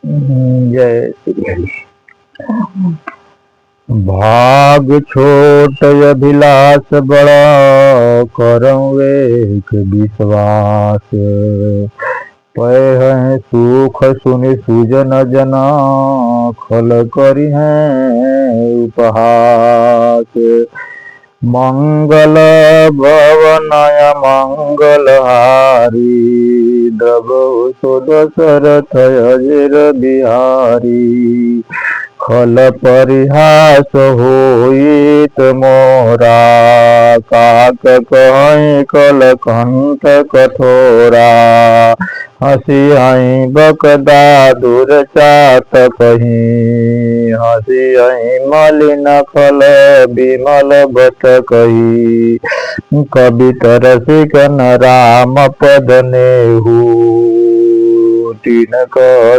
जय श्री हरि। भाग छोट अभिलाष बड़ा, करऊँ एक विश्वास। पै हैं सुख सुनि सुजन जना, खल करी हैं उपहास। मंगल भवनय मंगलहारी, द्रवौ सो दशरथ अजिर बिहारी। खल परिहास होइत मोरा, काक कहें कल कंठ कठोरा। हसी आई बकदा दुरचात कही, हसी आई मलिन खल बिमल बत कही। कवि तरसिक न राम पद नेहू, तिनक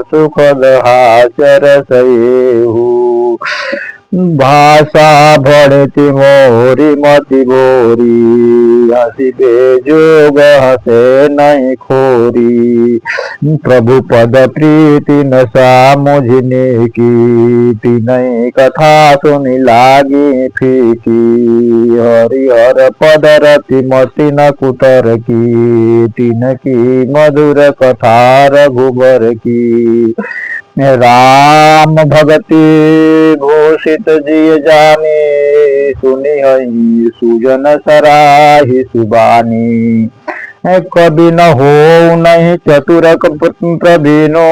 सुखद हास्य रसएहू। भाषा भणति मोरी मति बोरी, हसी बेजोग हसे नहीं खोरी। प्रभु पद प्रीति न सामुझने की, तिनहि कथा सुनि लागी फीकी। हरिहर पद रति मति न कुतर की, तिनकी मधुर कथा रघुबर की। राम भगति भूषित जिय जानी, सुनि हई सुजन सराहि सुबानी। कवि न हो नहीं चतुरक प्रवीणो,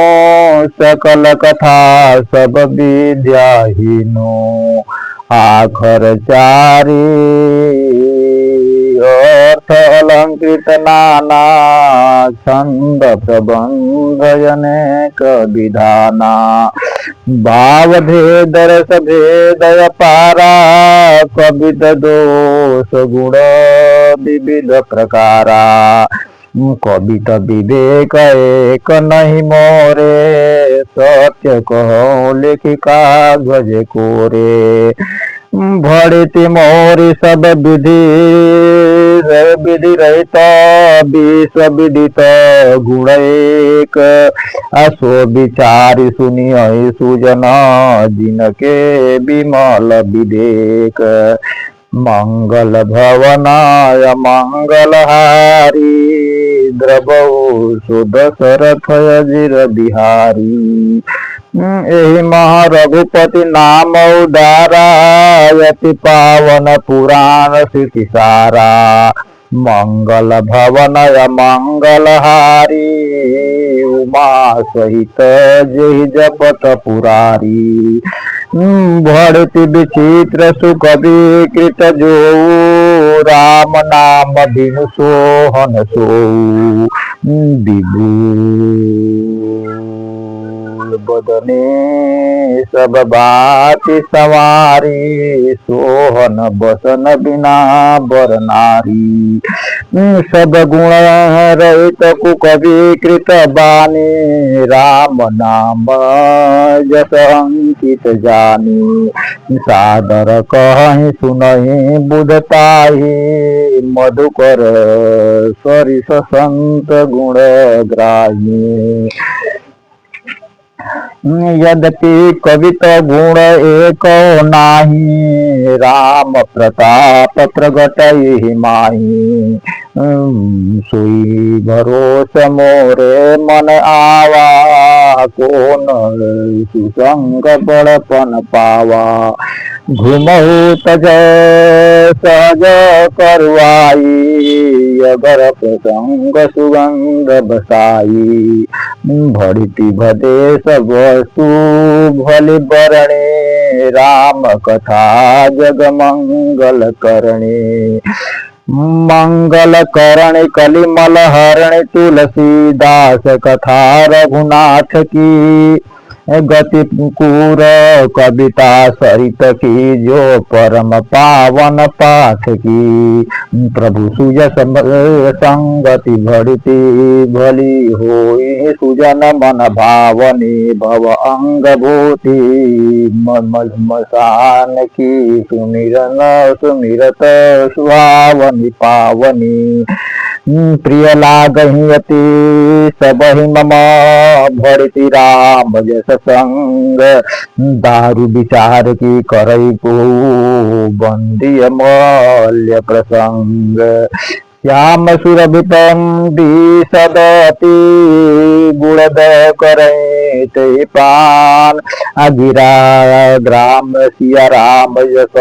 सकल कथा सब विद्याहीनो। आखर चारी अर्थ अलंकृत नाना, छंद प्रबंध अनेक विधाना। भाव भेद रस भेद अपारा, कवित दोष गुण विविध प्रकारा। कवित विवेक एक नहीं मोरे, सत्य कहो लिखि कागज कोरे। भड़िति मोरी सब विधि विधि रहित, विश्व विदित गुण एक। असो विचारि सुनि सुजन, जिनके विमल विवेक। मंगल भवनाय मंगलहारी, द्रवौ सो दशरथ अजिर बिहारी। एहि महा रघुपति नाम उदारा, यति पावन पुराण श्रुति सारा। मंगल भवनय मंगलहारी, उमा सहित जेहि जपत पुरारी। भड़िति विचित्र सुख विकृत जोऊ, राम नाम बिनु सोहन सोऊ। बदने सब बाति सवारी, सोहन बसन बिना बर नारी। सब गुण रहित कुकवि कृत बानी, राम नाम जस अंकित जानी। सादर कहि सुनहि बुझताहि, मधुकर सरिस संत गुण ग्राही। यद्यपि कवित गुण एक नाही, राम प्रताप प्रगटहि माही। सोई भरोस मोरे मन आवा, कोन सुसंग बड़पन पावा। घुमहु तज सहज करवाई, अगर प्रसंग सुगंध बसाई। भड़िति भदेश वस्तु भलि बरणे, राम कथा जग मंगल करणे। मंगल करणे कलिमल हरणे, तुलसीदास कथा रघुनाथ की। गति पूर कविता सरित की, जो परम पावन पाठ की। प्रभु सुज संगति भड़िति भली होई, सुजन मन भावनी भव अंग भूति। मसान की सुमिरन सुमिरत सुहावनी पावनी। प्रिय लागहि अति सबहि मम भरति राम जस संग दारु विचार की करई को बंदी अमूल्य प्रसंग श्याम सुरभिपंडी सदती गुणद करे ते पान अगिरा ग्राम सिया राम यस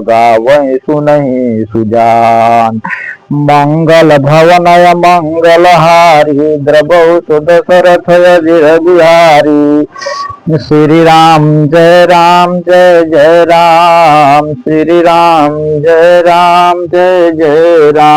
गावै सुनहि सुजान मंगल भवनय मंगल हारी द्रवौ सुदशरथ बिहारी श्री राम जय राम जय जय राम श्री राम जय राम जय जय राम।